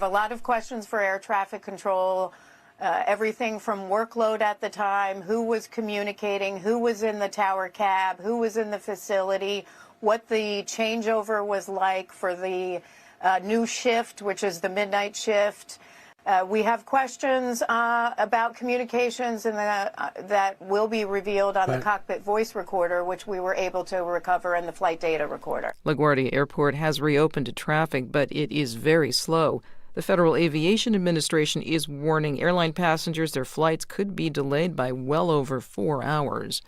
A lot of questions for air traffic control, everything from workload at the time, who was communicating, who was in the tower cab, who was in the facility, what the changeover was like for the new shift, which is the midnight shift. We have questions about communications and that will be revealed on the cockpit voice recorder, which we were able to recover in the flight data recorder. LaGuardia Airport has reopened to traffic, but it is very slow. The Federal Aviation Administration is warning airline passengers their flights could be delayed by well over 4 hours.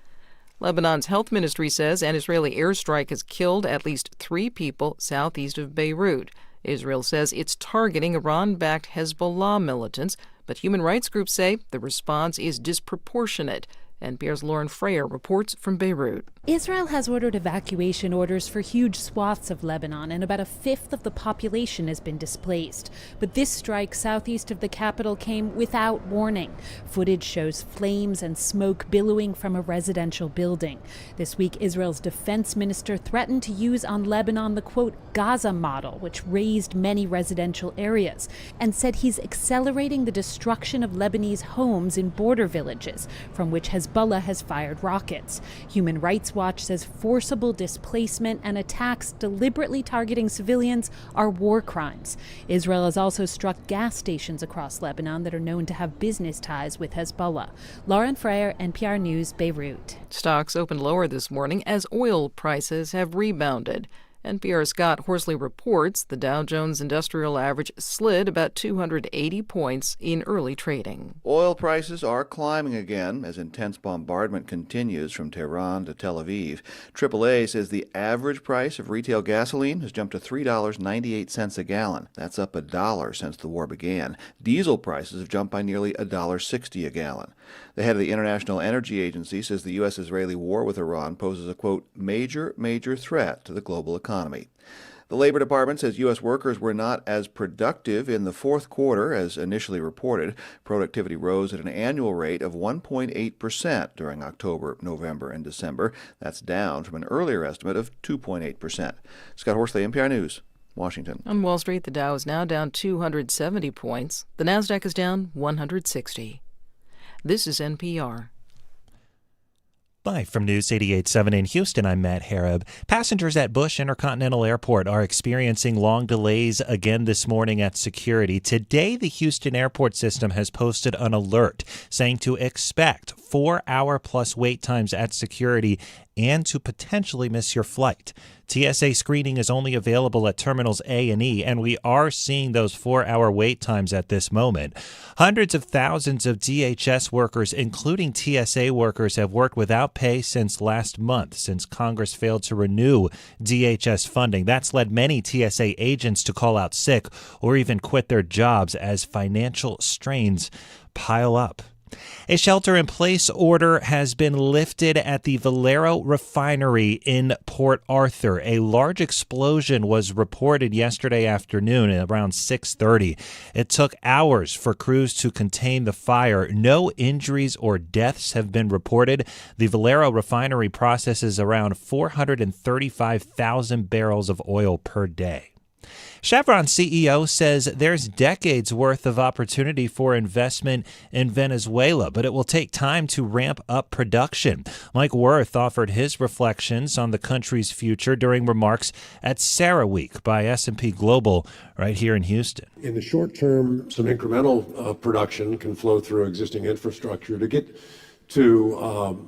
Lebanon's health ministry says an Israeli airstrike has killed at least 3 people southeast of Beirut. Israel says it's targeting Iran-backed Hezbollah militants, but human rights groups say the response is disproportionate. NPR's Lauren Freyer reports from Beirut. Israel has ordered evacuation orders for huge swaths of Lebanon, and about a fifth of the population has been displaced. But this strike southeast of the capital came without warning. Footage shows flames and smoke billowing from a residential building. This week, Israel's defense minister threatened to use on Lebanon the, quote, Gaza model, which razed many residential areas, and said he's accelerating the destruction of Lebanese homes in border villages, from which Hezbollah has fired rockets. Human Rights Watch says forcible displacement and attacks deliberately targeting civilians are war crimes. Israel has also struck gas stations across Lebanon that are known to have business ties with Hezbollah. Lauren Freyer, NPR News, Beirut. Stocks opened lower this morning as oil prices have rebounded. NPR's Scott Horsley reports the Dow Jones Industrial Average slid about 280 points in early trading. Oil prices are climbing again as intense bombardment continues from Tehran to Tel Aviv. AAA says the average price of retail gasoline has jumped to $3.98 a gallon. That's up $1 since the war began. Diesel prices have jumped by nearly $1.60 a gallon. The head of the International Energy Agency says the U.S.-Israeli war with Iran poses a, quote, major threat to the global economy. The Labor Department says U.S. workers were not as productive in the fourth quarter as initially reported. Productivity rose at an annual rate of 1.8% during October, November, and December. That's down from an earlier estimate of 2.8%. Scott Horsley, NPR News, Washington. On Wall Street, the Dow is now down 270 points. The Nasdaq is down 160. This is NPR. Live from News 88.7 in Houston, I'm Matt Harab. Passengers at Bush Intercontinental Airport are experiencing long delays again this morning at security. Today, the Houston airport system has posted an alert saying to expect 4-hour-plus wait times at security and to potentially miss your flight. TSA screening is only available at Terminals A and E, and we are seeing those 4-hour wait times at this moment. Hundreds of thousands of DHS workers, including TSA workers, have worked without pay since last month, since Congress failed to renew DHS funding. That's led many TSA agents to call out sick or even quit their jobs as financial strains pile up. A shelter-in-place order has been lifted at the Valero refinery in Port Arthur. A large explosion was reported yesterday afternoon at around 6:30. It took hours for crews to contain the fire. No injuries or deaths have been reported. The Valero refinery processes around 435,000 barrels of oil per day. Chevron CEO says there's decades worth of opportunity for investment in Venezuela, but it will take time to ramp up production. Mike Wirth offered his reflections on the country's future during remarks at CERAWeek by S&P Global right here in Houston. In the short term, some incremental production can flow through existing infrastructure to get to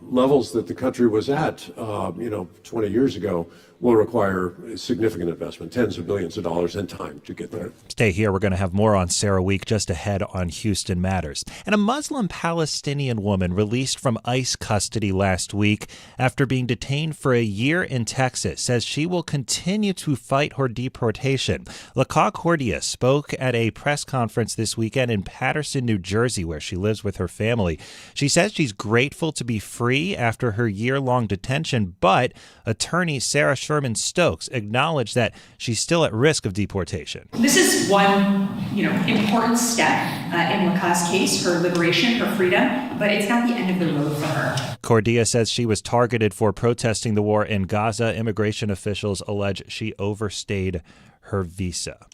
levels that the country was at, 20 years ago, will require significant investment, tens of billions of dollars and time to get there. Stay here. We're going to have more on CERAWeek just ahead on Houston Matters. And a Muslim-Palestinian woman released from ICE custody last week after being detained for a year in Texas says she will continue to fight her deportation. Laca Cordia spoke at a press conference this weekend in Paterson, New Jersey, where she lives with her family. She says she's grateful to be free after her year-long detention, but attorney Sarah Sherman Stokes acknowledged that she's still at risk of deportation. This is one, important step in Laca's case, her liberation, her freedom, but it's not the end of the road for her. Cordia says she was targeted for protesting the war in Gaza. Immigration officials allege she overstayed her visa.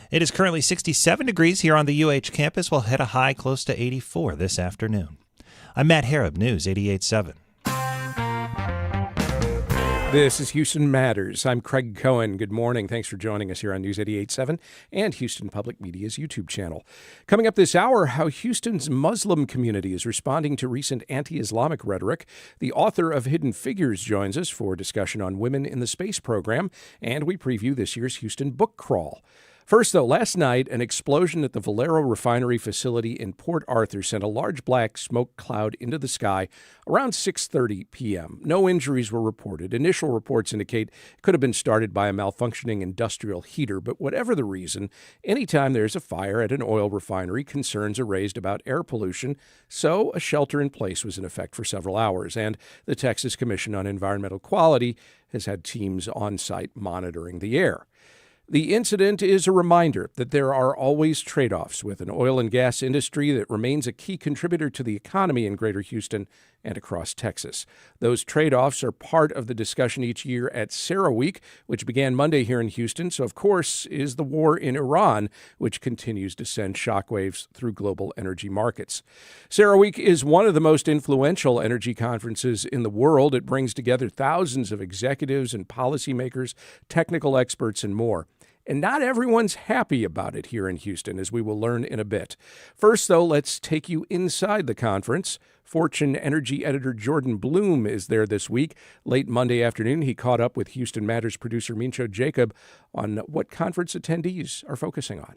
It is currently 67 degrees here on the UH campus. We'll hit a high close to 84 this afternoon. I'm Matt Harrop, News 88.7. This is Houston Matters. I'm Craig Cohen. Good morning. Thanks for joining us here on News 88.7 and Houston Public Media's YouTube channel. Coming up this hour, how Houston's Muslim community is responding to recent anti-Islamic rhetoric. The author of Hidden Figures joins us for discussion on women in the space program, and we preview this year's Houston Book Crawl. First, though, last night, an explosion at the Valero refinery facility in Port Arthur sent a large black smoke cloud into the sky around 6:30 p.m. No injuries were reported. Initial reports indicate it could have been started by a malfunctioning industrial heater, but whatever the reason, anytime there's a fire at an oil refinery, concerns are raised about air pollution, so a shelter in place was in effect for several hours, and the Texas Commission on Environmental Quality has had teams on site monitoring the air. The incident is a reminder that there are always trade-offs with an oil and gas industry that remains a key contributor to the economy in Greater Houston and across Texas. Those trade-offs are part of the discussion each year at CERAWeek, which began Monday here in Houston. So, of course, is the war in Iran, which continues to send shockwaves through global energy markets. CERAWeek is one of the most influential energy conferences in the world. It brings together thousands of executives and policymakers, technical experts, and more. And not everyone's happy about it here in Houston, as we will learn in a bit. First, though, let's take you inside the conference. Fortune energy editor Jordan Blum is there this week. Late Monday afternoon, he caught up with Houston Matters producer Mincho Jacob on what conference attendees are focusing on.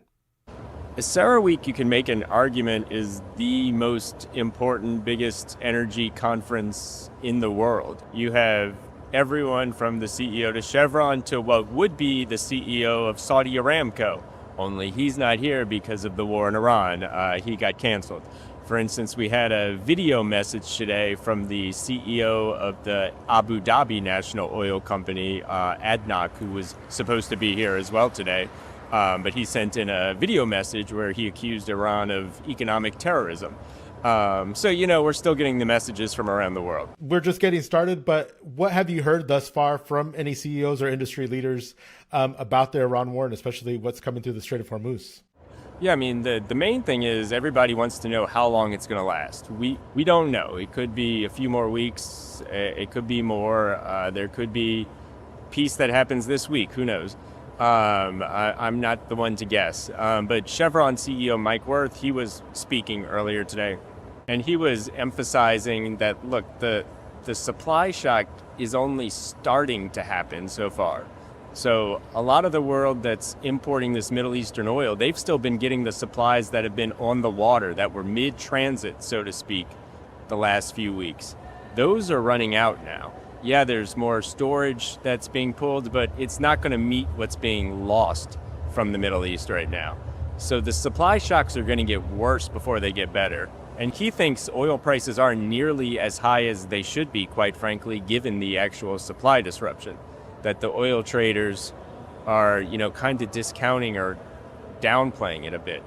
CERAWeek, you can make an argument, is the most important, biggest energy conference in the world. You have everyone from the CEO to Chevron to what would be the CEO of Saudi Aramco. Only he's not here because of the war in Iran. He got canceled. For instance, we had a video message today from the CEO of the Abu Dhabi National Oil Company, ADNOC, who was supposed to be here as well today. But he sent in a video message where he accused Iran of economic terrorism. So, we're still getting the messages from around the world. We're just getting started, but what have you heard thus far from any CEOs or industry leaders about the Iran war, and especially what's coming through the Strait of Hormuz? Yeah, the main thing is everybody wants to know how long it's going to last. We don't know. It could be a few more weeks. It could be more. There could be peace that happens this week. Who knows? I'm not the one to guess. But Chevron CEO Mike Wirth, he was speaking earlier today, and he was emphasizing that, look, the supply shock is only starting to happen so far. So a lot of the world that's importing this Middle Eastern oil, they've still been getting the supplies that have been on the water, that were mid-transit, so to speak, the last few weeks. Those are running out now. Yeah, there's more storage that's being pulled, but it's not going to meet what's being lost from the Middle East right now. So the supply shocks are going to get worse before they get better. And he thinks oil prices aren't nearly as high as they should be, quite frankly, given the actual supply disruption. That the oil traders are, kind of discounting or downplaying it a bit.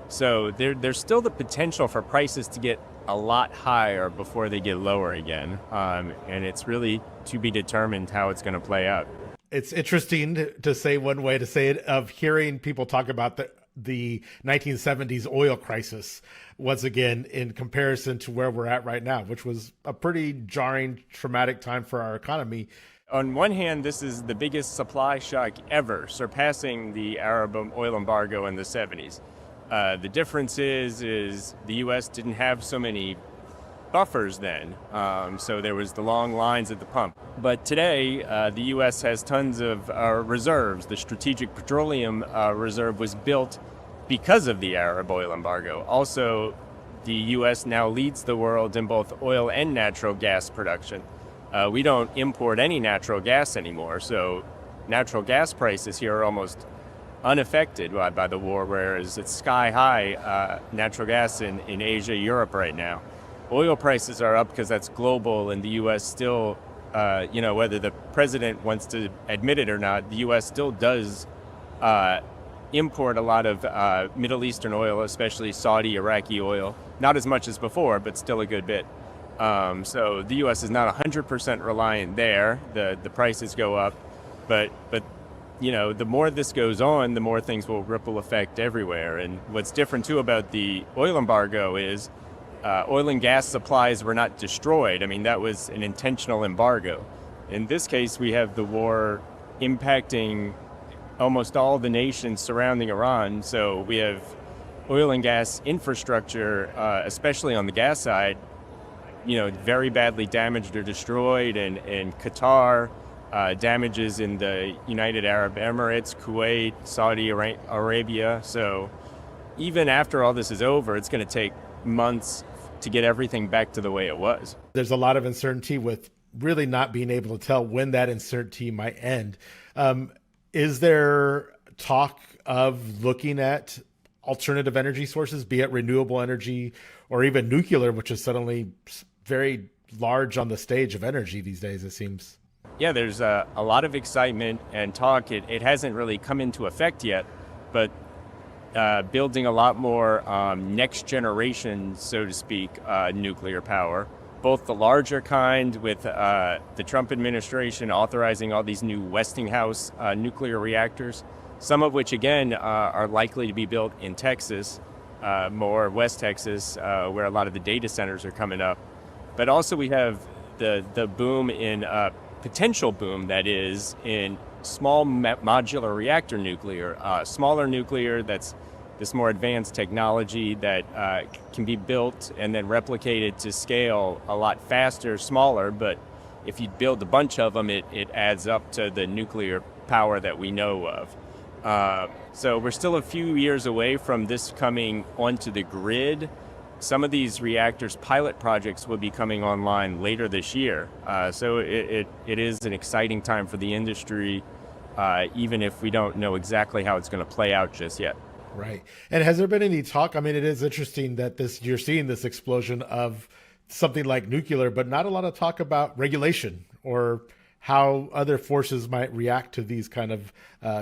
So there's still the potential for prices to get a lot higher before they get lower again. And it's really to be determined how it's going to play out. It's interesting to say one way to say it, of hearing people talk about the 1970s oil crisis once again in comparison to where we're at right now, which was a pretty jarring, traumatic time for our economy. On one hand, this is the biggest supply shock ever, surpassing the Arab oil embargo in the 70s. The difference is the U.S. didn't have so many buffers then, so there was the long lines at the pump. But today, the U.S. has tons of reserves. The Strategic Petroleum Reserve was built because of the Arab oil embargo. Also, the U.S. now leads the world in both oil and natural gas production. We don't import any natural gas anymore, so natural gas prices here are almost unaffected by the war, whereas it's sky high natural gas in Asia, Europe right now. Oil prices are up because that's global, and the U.S. still, whether the president wants to admit it or not, the U.S. still does import a lot of Middle Eastern oil, especially Saudi, Iraqi oil. Not as much as before, but still a good bit. So the U.S. is not 100% reliant there. The prices go up, but the more this goes on, the more things will ripple effect everywhere. And what's different too about the oil embargo is oil and gas supplies were not destroyed. I mean, that was an intentional embargo. In this case, we have the war impacting almost all the nations surrounding Iran. So we have oil and gas infrastructure, especially on the gas side, very badly damaged or destroyed, and Qatar, damages in the United Arab Emirates, Kuwait, Saudi Arabia. So even after all this is over, it's going to take months to get everything back to the way it was. There's a lot of uncertainty with really not being able to tell when that uncertainty might end. Is there talk of looking at alternative energy sources, be it renewable energy or even nuclear, which is suddenly very large on the stage of energy these days, it seems? Yeah, there's a lot of excitement and talk. It hasn't really come into effect yet, but building a lot more next generation, so to speak, nuclear power, both the larger kind with the Trump administration authorizing all these new Westinghouse nuclear reactors, some of which, again, are likely to be built in Texas, more West Texas, where a lot of the data centers are coming up. But also we have the boom in potential boom that is in small modular reactor nuclear, smaller nuclear that's this more advanced technology that can be built and then replicated to scale a lot faster, smaller, but if you build a bunch of them, it adds up to the nuclear power that we know of. So we're still a few years away from this coming onto the grid. Some of these reactors, pilot projects, will be coming online later this year. So it is an exciting time for the industry, even if we don't know exactly how it's going to play out just yet. Right. And has there been any talk? I mean, it is interesting that you're seeing this explosion of something like nuclear, but not a lot of talk about regulation or how other forces might react to these kind of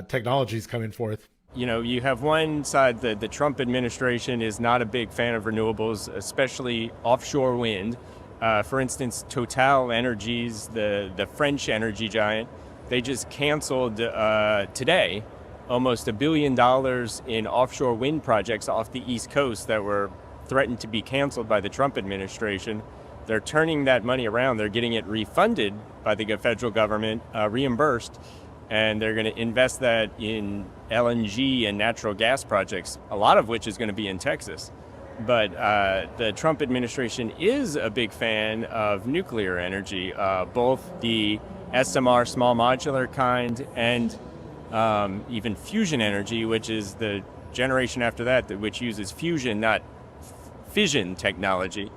technologies coming forth. You have one side, the Trump administration is not a big fan of renewables, especially offshore wind. For instance, Total Energies, the French energy giant, they just canceled today almost $1 billion in offshore wind projects off the East Coast that were threatened to be canceled by the Trump administration. They're turning that money around. They're getting it refunded by the federal government, reimbursed, and they're going to invest that in LNG and natural gas projects, a lot of which is going to be in Texas. But the Trump administration is a big fan of nuclear energy, both the SMR, small modular kind, and even fusion energy, which is the generation after that, which uses fusion, not fission technology,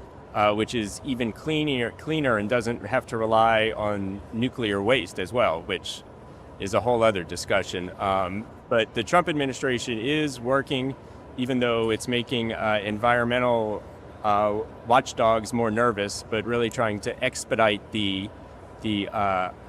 which is even cleaner and doesn't have to rely on nuclear waste as well, which is a whole other discussion. But the Trump administration is working, even though it's making environmental watchdogs more nervous, but really trying to expedite the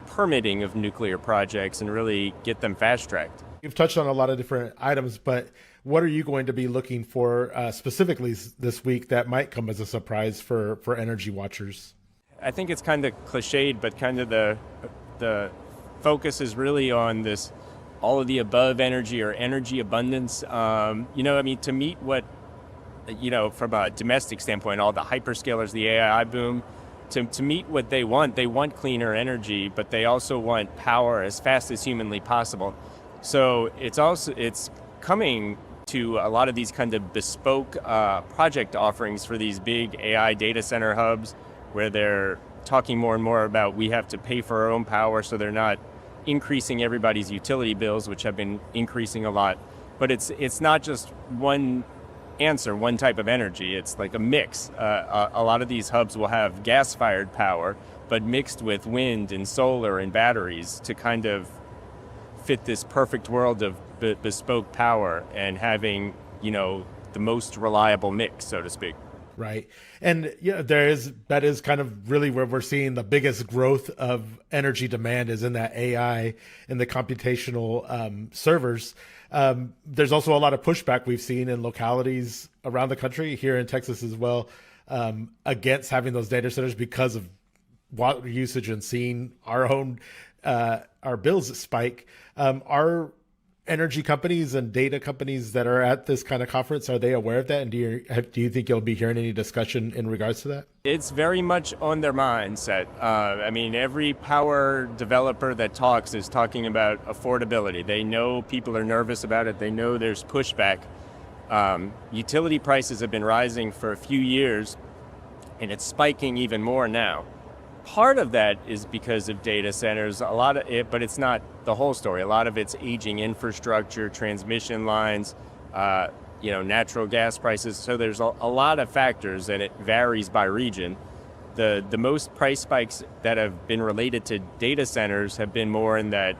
permitting of nuclear projects and really get them fast-tracked. You've touched on a lot of different items, but what are you going to be looking for specifically this week that might come as a surprise for energy watchers? I think it's kind of cliched, but kind of the focus is really on this all of the above energy or energy abundance. To meet what, from a domestic standpoint, all the hyperscalers, the AI boom, to meet what they want cleaner energy, but they also want power as fast as humanly possible. So it's coming to a lot of these kind of bespoke project offerings for these big AI data center hubs, where they're talking more and more about we have to pay for our own power, so they're not increasing everybody's utility bills, which have been increasing a lot. But it's not just one answer, one type of energy. It's like a mix. A lot of these hubs will have gas-fired power, but mixed with wind and solar and batteries to kind of fit this perfect world of bespoke power and having, the most reliable mix, so to speak. Right. And that is kind of really where we're seeing the biggest growth of energy demand is in that AI and the computational servers. There's also a lot of pushback we've seen in localities around the country, here in Texas as well, against having those data centers because of water usage and seeing our own our bills spike. Are energy companies and data companies that are at this kind of conference, are they aware of that? And do you think you'll be hearing any discussion in regards to that? It's very much on their mindset. I mean, every power developer that talks is talking about affordability. They know people are nervous about it. They know there's pushback. Utility prices have been rising for a few years, and it's spiking even more now. Part of that is because of data centers, a lot of it, but it's not the whole story. A lot of it's aging infrastructure, transmission lines, natural gas prices. So there's a lot of factors, and it varies by region. The most price spikes that have been related to data centers have been more in that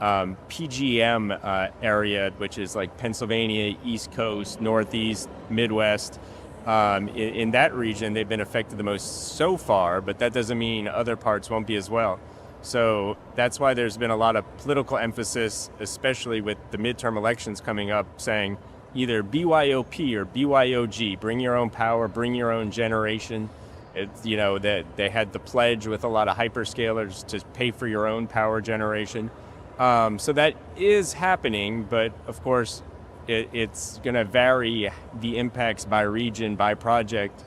PJM area, which is like Pennsylvania, East Coast, Northeast, Midwest. In that region, they've been affected the most so far, but that doesn't mean other parts won't be as well. So that's why there's been a lot of political emphasis, especially with the midterm elections coming up, saying either BYOP or BYOG, bring your own power, bring your own generation. That they had the pledge with a lot of hyperscalers to pay for your own power generation. So that is happening, but of course, it's going to vary the impacts by region, by project.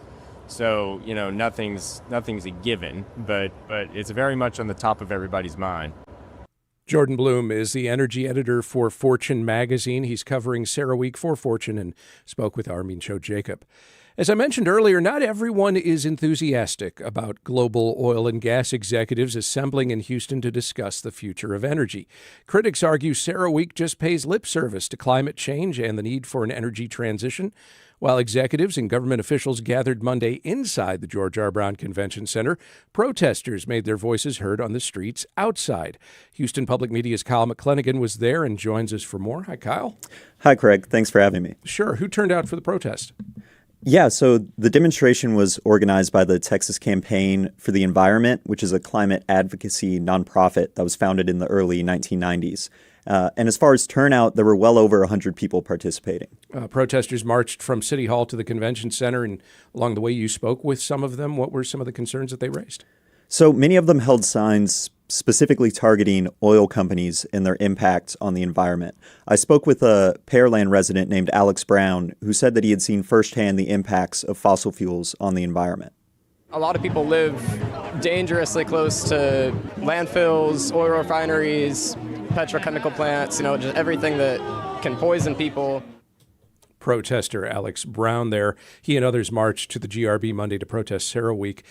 So, nothing's a given, but it's very much on the top of everybody's mind. Jordan Blum is the energy editor for Fortune magazine. He's covering CERAWeek for Fortune and spoke with Armin Cho-Jacob. As I mentioned earlier, not everyone is enthusiastic about global oil and gas executives assembling in Houston to discuss the future of energy. Critics argue CERAWeek just pays lip service to climate change and the need for an energy transition. While executives and government officials gathered Monday inside the George R. Brown Convention Center, protesters made their voices heard on the streets outside. Houston Public Media's Kyle McClenagan was there and joins us for more. Hi, Kyle. Hi, Craig. Thanks for having me. Sure. Who turned out for the protest? Yeah, so the demonstration was organized by the Texas Campaign for the Environment, which is a climate advocacy nonprofit that was founded in the early 1990s. And as far as turnout, there were well over 100 people participating. Protesters marched from City Hall to the convention center, and along the way you spoke with some of them. What were some of the concerns that they raised? So many of them held signs specifically targeting oil companies and their impact on the environment. I spoke with a Pearland resident named Alex Brown, who said that he had seen firsthand the impacts of fossil fuels on the environment. A lot of people live dangerously close to landfills, oil refineries, petrochemical plants, just everything that can poison people. Protester Alex Brown there. He and others marched to the GRB Monday to protest CERAWeek.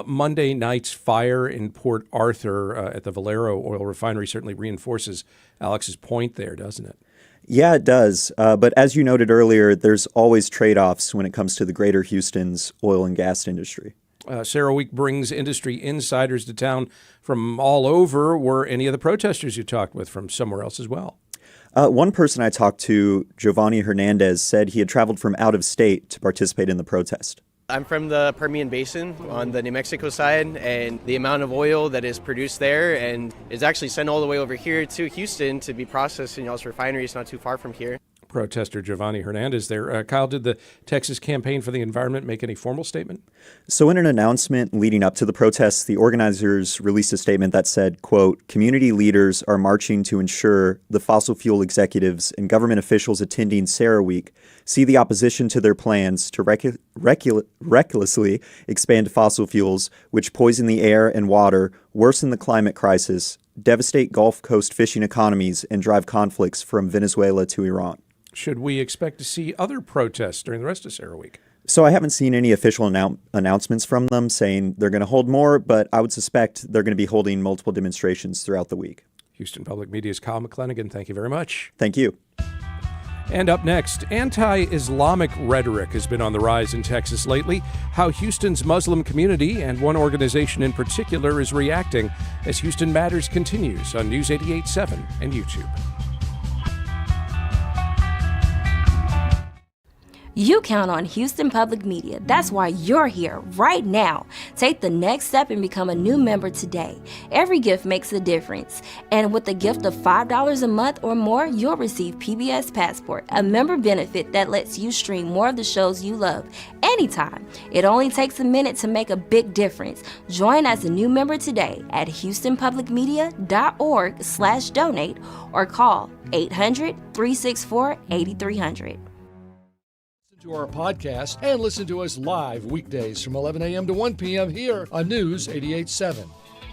Monday night's fire in Port Arthur at the Valero oil refinery certainly reinforces Alex's point there, doesn't it? Yeah, it does. But as you noted earlier, there's always trade-offs when it comes to the greater Houston's oil and gas industry. CERAWeek brings industry insiders to town from all over. Were any of the protesters you talked with from somewhere else as well? One person I talked to, Giovanni Hernandez, said he had traveled from out of state to participate in the protest. I'm from the Permian Basin on the New Mexico side, and the amount of oil that is produced there and is actually sent all the way over here to Houston to be processed in y'all's refineries not too far from here. Protester Giovanni Hernandez there. Kyle, did the Texas Campaign for the Environment make any formal statement? So in an announcement leading up to the protests, the organizers released a statement that said, quote, "Community leaders are marching to ensure the fossil fuel executives and government officials attending CERAWeek see the opposition to their plans to recklessly expand fossil fuels, which poison the air and water, worsen the climate crisis, devastate Gulf Coast fishing economies, and drive conflicts from Venezuela to Iran." Should we expect to see other protests during the rest of CERAWeek? So I haven't seen any official announcements from them saying they're going to hold more, but I would suspect they're going to be holding multiple demonstrations throughout the week. Houston Public Media's Kyle McClenagan, thank you very much. Thank you. And up next, anti-Islamic rhetoric has been on the rise in Texas lately. How Houston's Muslim community and one organization in particular is reacting as Houston Matters continues on News 88.7 and YouTube. You count on Houston Public Media. That's why you're here right now. Take the next step and become a new member today. Every gift makes a difference. And with a gift of $5 a month or more, you'll receive PBS Passport, a member benefit that lets you stream more of the shows you love anytime. It only takes a minute to make a big difference. Join as a new member today at houstonpublicmedia.org/donate or call 800-364-8300. To our podcast and listen to us live weekdays from 11 a.m. to 1 p.m. here on News 88.7.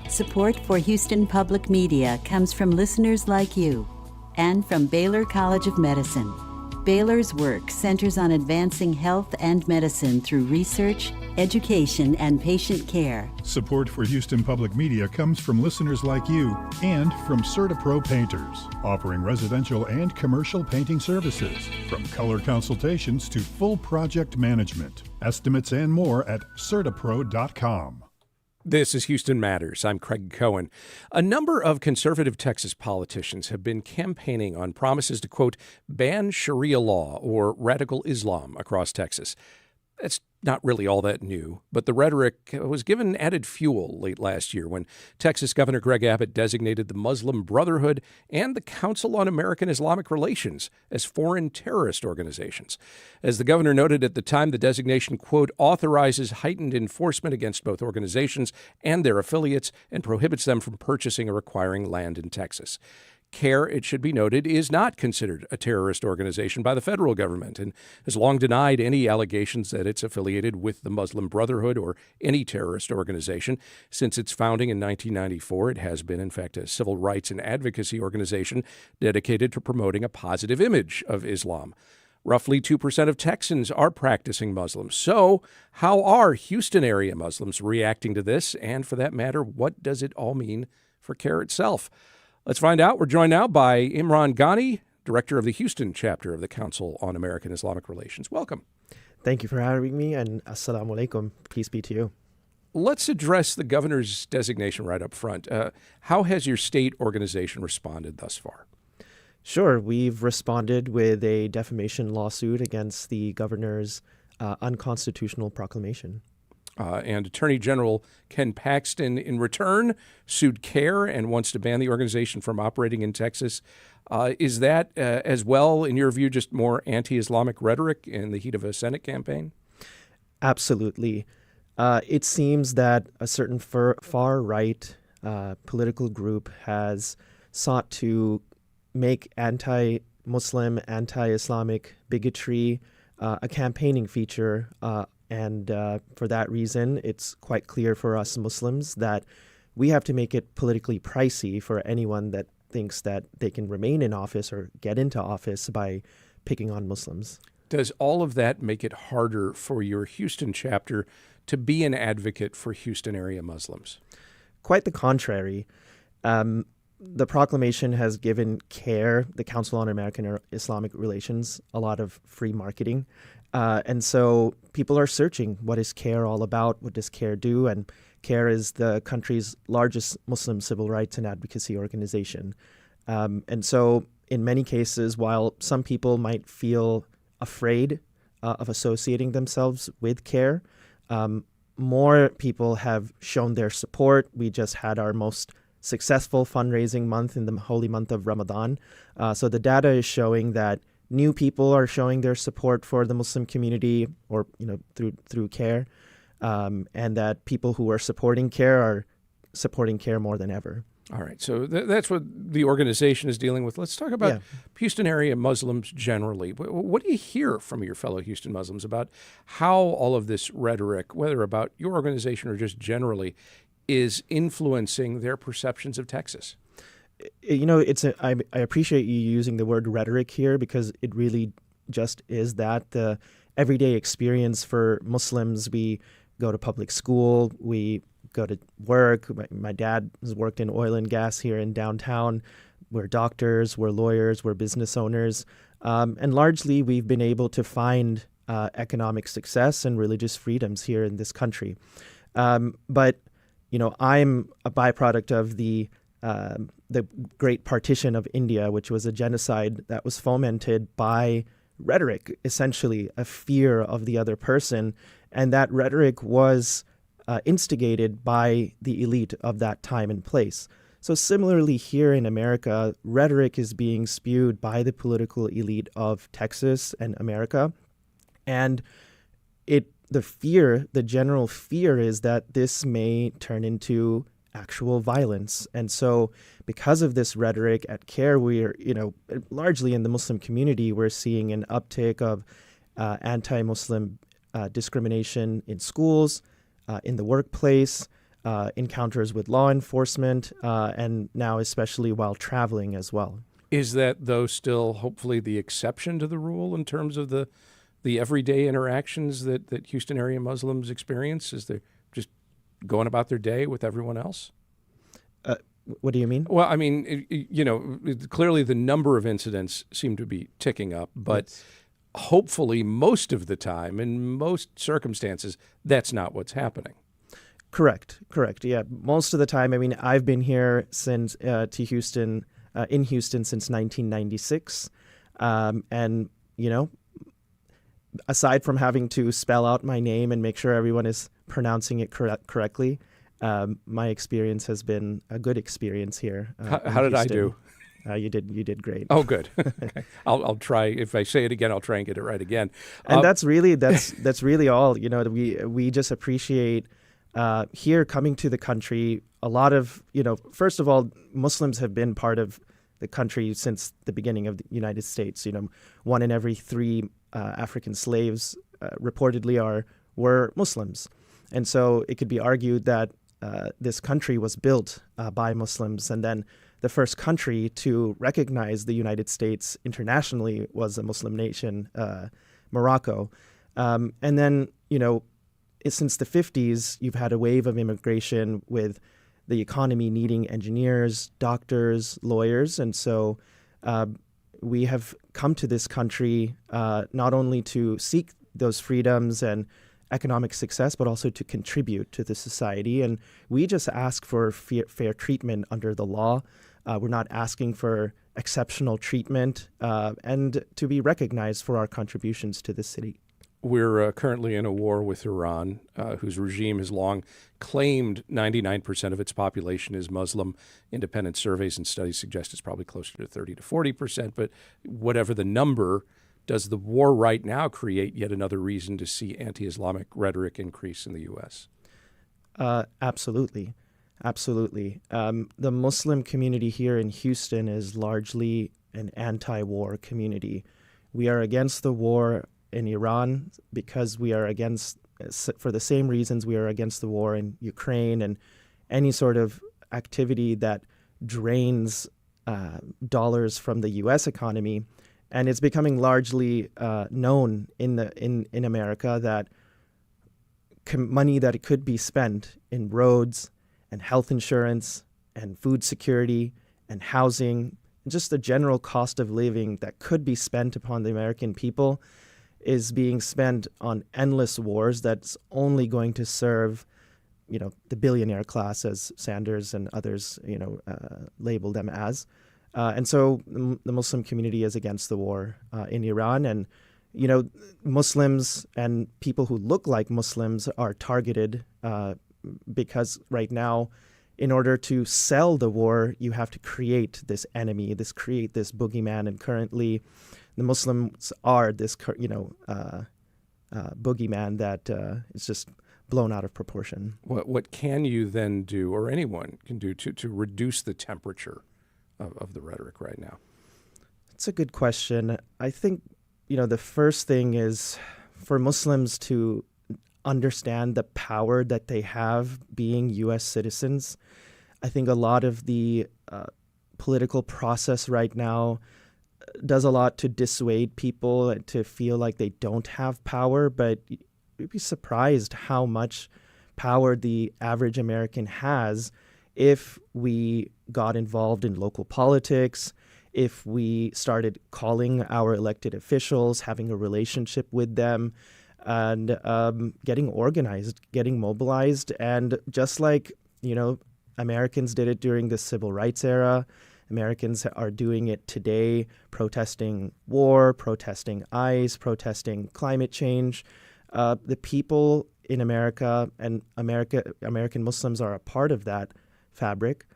Support for Houston Public Media comes from listeners like you and from Baylor College of Medicine. Baylor's work centers on advancing health and medicine through research, education, and patient care. Support for Houston Public Media comes from listeners like you and from CertaPro Painters, offering residential and commercial painting services, from color consultations to full project management. Estimates and more at CertaPro.com. This is Houston Matters. I'm Craig Cohen. A number of conservative Texas politicians have been campaigning on promises to, quote, ban Sharia law or radical Islam across Texas. That's not really all that new, but the rhetoric was given added fuel late last year when Texas Governor Greg Abbott designated the Muslim Brotherhood and the Council on American-Islamic Relations as foreign terrorist organizations. As the governor noted at the time, the designation, quote, authorizes heightened enforcement against both organizations and their affiliates and prohibits them from purchasing or acquiring land in Texas. CAIR, it should be noted, is not considered a terrorist organization by the federal government and has long denied any allegations that it's affiliated with the Muslim Brotherhood or any terrorist organization. Since its founding in 1994, it has been, in fact, a civil rights and advocacy organization dedicated to promoting a positive image of Islam. Roughly 2% of Texans are practicing Muslims. So how are Houston area Muslims reacting to this? And for that matter, what does it all mean for CAIR itself? Let's find out. We're joined now by Imran Ghani, director of the Houston chapter of the Council on American-Islamic Relations. Welcome. Thank you for having me, and assalamu alaikum. Peace be to you. Let's address the governor's designation right up front. How has your state organization responded thus far? Sure. We've responded with a defamation lawsuit against the governor's unconstitutional proclamation. And Attorney General Ken Paxton, in return, sued CAIR and wants to ban the organization from operating in Texas. Is that, as well, in your view, just more anti-Islamic rhetoric in the heat of a Senate campaign? Absolutely. It seems that a certain far-right political group has sought to make anti-Muslim, anti-Islamic bigotry a campaigning feature. And for that reason, it's quite clear for us Muslims that we have to make it politically pricey for anyone that thinks that they can remain in office or get into office by picking on Muslims. Does all of that make it harder for your Houston chapter to be an advocate for Houston area Muslims? Quite the contrary. The proclamation has given CAIR, the Council on American-Islamic Relations, a lot of free marketing. And so people are searching, what is CAIR all about? What does CAIR do? And CAIR is the country's largest Muslim civil rights and advocacy organization. And so in many cases, while some people might feel afraid of associating themselves with CAIR, more people have shown their support. We just had our most successful fundraising month in the holy month of Ramadan. So the data is showing that new people are showing their support for the Muslim community, or through CAIR, and that people who are supporting CAIR are supporting CAIR more than ever. All right, so that's what the organization is dealing with. Let's talk about Houston area Muslims generally. What do you hear from your fellow Houston Muslims about how all of this rhetoric, whether about your organization or just generally, is influencing their perceptions of Texas? I appreciate you using the word rhetoric here, because it really just is that. The everyday experience for Muslims, we go to public school, we go to work. My dad has worked in oil and gas here in downtown. We're doctors, we're lawyers, we're business owners. And largely we've been able to find economic success and religious freedoms here in this country. But I'm a byproduct of the Great Partition of India, which was a genocide that was fomented by rhetoric, essentially a fear of the other person. And that rhetoric was instigated by the elite of that time and place. So similarly here in America, rhetoric is being spewed by the political elite of Texas and America. And it the general fear is that this may turn into actual violence. And so because of this rhetoric at CAIR, we're, largely in the Muslim community, we're seeing an uptick of anti-Muslim discrimination in schools, in the workplace, encounters with law enforcement, and now especially while traveling as well. Is that, though, still hopefully the exception to the rule in terms of the everyday interactions that Houston area Muslims experience? Is they're just going about their day with everyone else? What do you mean? Well, I mean, clearly the number of incidents seem to be ticking up, but Yes. Hopefully most of the time, in most circumstances, that's not what's happening. Correct. Yeah, most of the time. I mean, I've been here since in Houston since 1996, and aside from having to spell out my name and make sure everyone is pronouncing it correctly, my experience has been a good experience here. How did I do? You did great. Oh, good. Okay. I'll try. If I say it again, I'll try and get it right again. And that's really all. We just appreciate here coming to the country. A lot of first of all, Muslims have been part of the country since the beginning of the United States. 1 in every 3 African slaves reportedly were Muslims, and so it could be argued that this country was built by Muslims, and then the first country to recognize the United States internationally was a Muslim nation, Morocco. And then, since the 50s, you've had a wave of immigration with the economy needing engineers, doctors, lawyers. And so we have come to this country not only to seek those freedoms and economic success, but also to contribute to the society. And we just ask for fair treatment under the law. We're not asking for exceptional treatment and to be recognized for our contributions to the city. We're currently in a war with Iran, whose regime has long claimed 99% of its population is Muslim. Independent surveys and studies suggest it's probably closer to 30 to 40%. But whatever the number, does the war right now create yet another reason to see anti-Islamic rhetoric increase in the U.S.? Absolutely. The Muslim community here in Houston is largely an anti-war community. We are against the war in Iran because we are against, for the same reasons we are against the war in Ukraine and any sort of activity that drains dollars from the U.S. economy. And it's becoming largely known in America that money that it could be spent in roads and health insurance and food security and housing, and just the general cost of living that could be spent upon the American people is being spent on endless wars that's only going to serve, the billionaire class, as Sanders and others, label them as. And so the Muslim community is against the war in Iran. And, Muslims and people who look like Muslims are targeted because right now, in order to sell the war, you have to create this enemy, create this boogeyman. And currently, the Muslims are this, boogeyman that is just blown out of proportion. What can you then do, or anyone can do, to reduce the temperature of the rhetoric right now? It's a good question. I think, the first thing is for Muslims to understand the power that they have being U.S. citizens. I think a lot of the political process right now does a lot to dissuade people to feel like they don't have power, but you'd be surprised how much power the average American has if we got involved in local politics, if we started calling our elected officials, having a relationship with them, and getting organized, getting mobilized. And just like, Americans did it during the civil rights era, Americans are doing it today, protesting war, protesting ICE, protesting climate change. The people in America and American Muslims are a part of that fabric.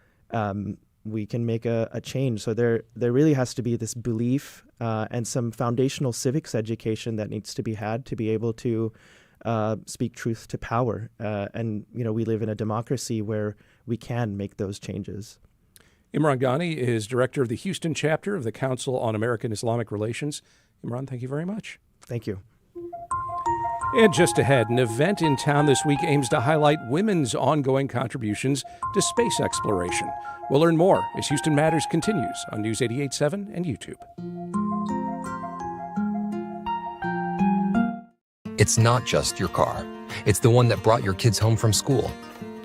We can make a change. So there really has to be this belief and some foundational civics education that needs to be had to be able to speak truth to power. And, we live in a democracy where we can make those changes. Imran Ghani is director of the Houston chapter of the Council on American-Islamic Relations. Imran, thank you very much. Thank you. And just ahead, an event in town this week aims to highlight women's ongoing contributions to space exploration. We'll learn more as Houston Matters continues on News 88.7 and YouTube. It's not just your car. It's the one that brought your kids home from school,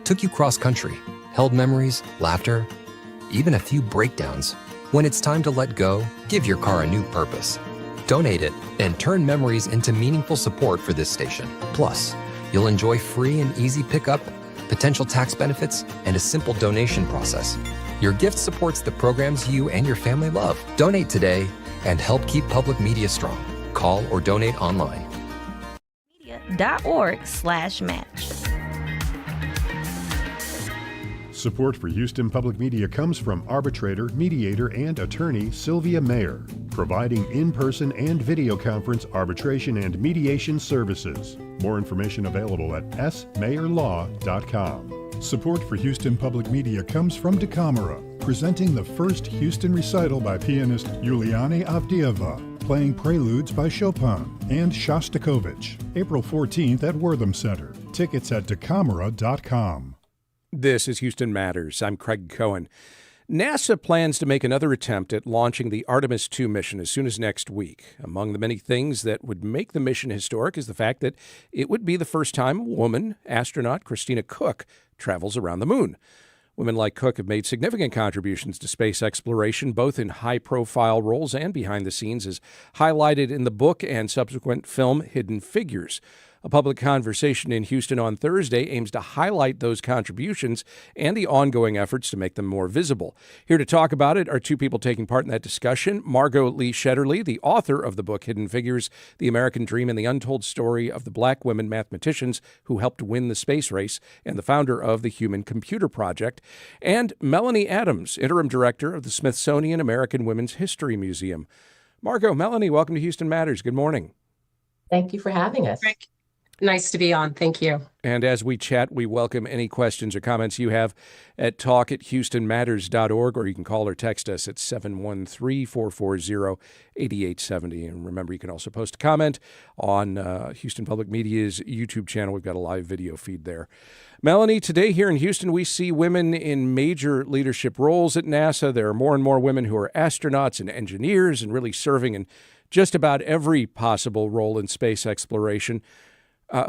took you cross-country, held memories, laughter, even a few breakdowns. When it's time to let go, give your car a new purpose. Donate it and turn memories into meaningful support for this station. Plus, you'll enjoy free and easy pickup, potential tax benefits, and a simple donation process. Your gift supports the programs you and your family love. Donate today and help keep public media strong. Call or donate online. Media.org/match. Support for Houston Public Media comes from arbitrator, mediator, and attorney Sylvia Mayer, providing in-person and video conference arbitration and mediation services. More information available at smayerlaw.com. Support for Houston Public Media comes from DeCamera, presenting the first Houston recital by pianist Yuliana Avdieva, playing Preludes by Chopin and Shostakovich, April 14th at Wortham Center. Tickets at DeCamera.com. This is Houston Matters. I'm Craig Cohen. NASA plans to make another attempt at launching the Artemis II mission as soon as next week. Among the many things that would make the mission historic is the fact that it would be the first time a woman, astronaut Christina Cook, travels around the moon. Women like Cook have made significant contributions to space exploration, both in high-profile roles and behind the scenes, as highlighted in the book and subsequent film Hidden Figures. A public conversation in Houston on Thursday aims to highlight those contributions and the ongoing efforts to make them more visible. Here to talk about it are two people taking part in that discussion. Margot Lee Shetterly, the author of the book Hidden Figures, The American Dream and the Untold Story of the Black Women Mathematicians Who Helped Win the Space Race, and the founder of the Human Computer Project, and Melanie Adams, interim director of the Smithsonian American Women's History Museum. Margot, Melanie, welcome to Houston Matters. Good morning. Thank you for having us. Nice to be on. Thank you. And as we chat, we welcome any questions or comments you have at talk@houstonmatters.org, or you can call or text us at 713-440-8870. And remember, you can also post a comment on Houston Public Media's YouTube channel. We've got a live video feed there. Melanie, today here in Houston, we see women in major leadership roles at NASA. There are more and more women who are astronauts and engineers and really serving in just about every possible role in space exploration.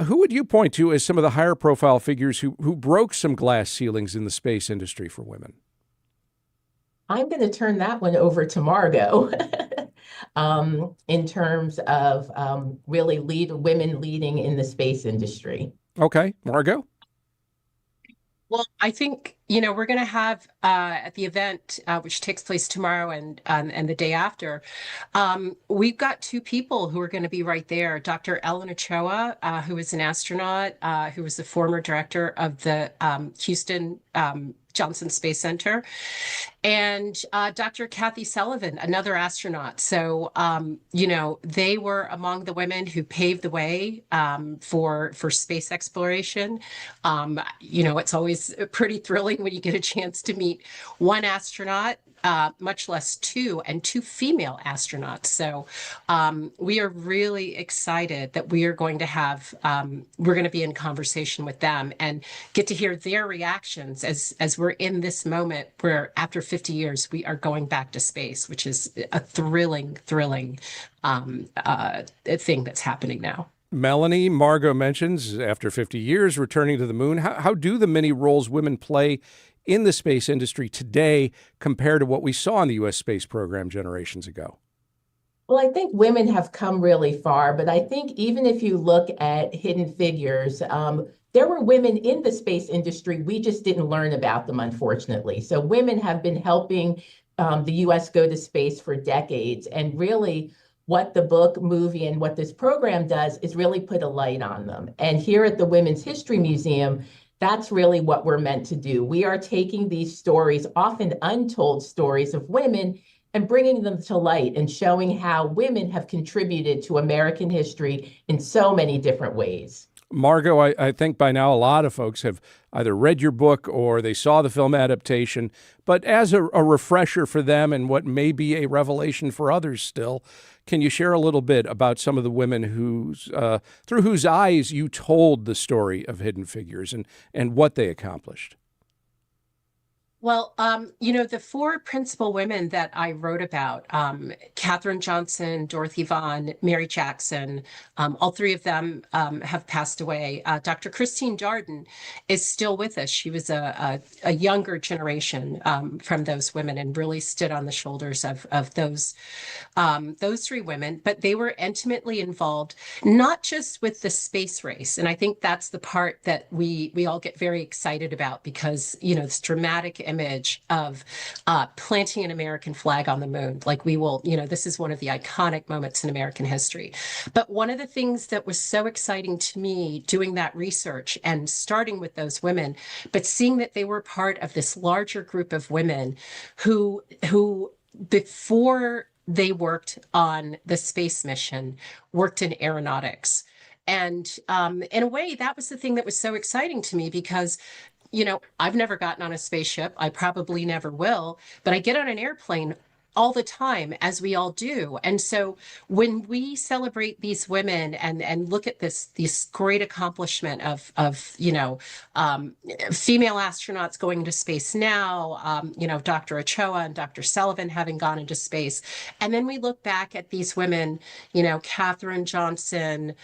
Who would you point to as some of the higher profile figures who broke some glass ceilings in the space industry for women? I'm going to turn that one over to Margot in terms of really women leading in the space industry. Okay, Margot? Well, I think, we're going to have at the event, which takes place tomorrow and the day after, we've got two people who are going to be right there. Dr. Ellen Ochoa, who is an astronaut, who was the former director of the Houston Johnson Space Center, and Dr. Kathy Sullivan, another astronaut. So, they were among the women who paved the way for space exploration. It's always pretty thrilling when you get a chance to meet one astronaut, much less two female astronauts. So we are really excited that we are going to have, we're going to be in conversation with them and get to hear their reactions as we're in this moment where after 50 years, we are going back to space, which is a thrilling thing that's happening now. Melanie, Margot mentions after 50 years returning to the moon. How do the many roles women play in the space industry today compared to what we saw in the U.S. space program generations ago? Well, I think women have come really far, but I think even if you look at Hidden Figures, there were women in the space industry. We just didn't learn about them, unfortunately. So women have been helping the U.S. go to space for decades. And really, what the book, movie, and what this program does is really put a light on them. And here at the Women's History Museum, that's really what we're meant to do. We are taking these stories, often untold stories of women, and bringing them to light and showing how women have contributed to American history in so many different ways. Margot, I think by now a lot of folks have either read your book or they saw the film adaptation. But as a refresher for them and what may be a revelation for others still, can you share a little bit about some of the women through whose eyes you told the story of Hidden Figures and what they accomplished? Well, the four principal women that I wrote about, Katherine Johnson, Dorothy Vaughan, Mary Jackson, all three of them have passed away. Dr. Christine Darden is still with us. She was a younger generation from those women and really stood on the shoulders of those three women. But they were intimately involved, not just with the space race. And I think that's the part that we all get very excited about because, this dramatic image of planting an American flag on the moon. Like this is one of the iconic moments in American history. But one of the things that was so exciting to me doing that research and starting with those women, but seeing that they were part of this larger group of women who before they worked on the space mission, worked in aeronautics. And in a way, that was the thing that was so exciting to me because I've never gotten on a spaceship. I probably never will, but I get on an airplane all the time, as we all do. And so when we celebrate these women and look at this great accomplishment of female astronauts going into space now, Dr. Ochoa and Dr. Sullivan having gone into space. And then we look back at these women, Katherine Johnson,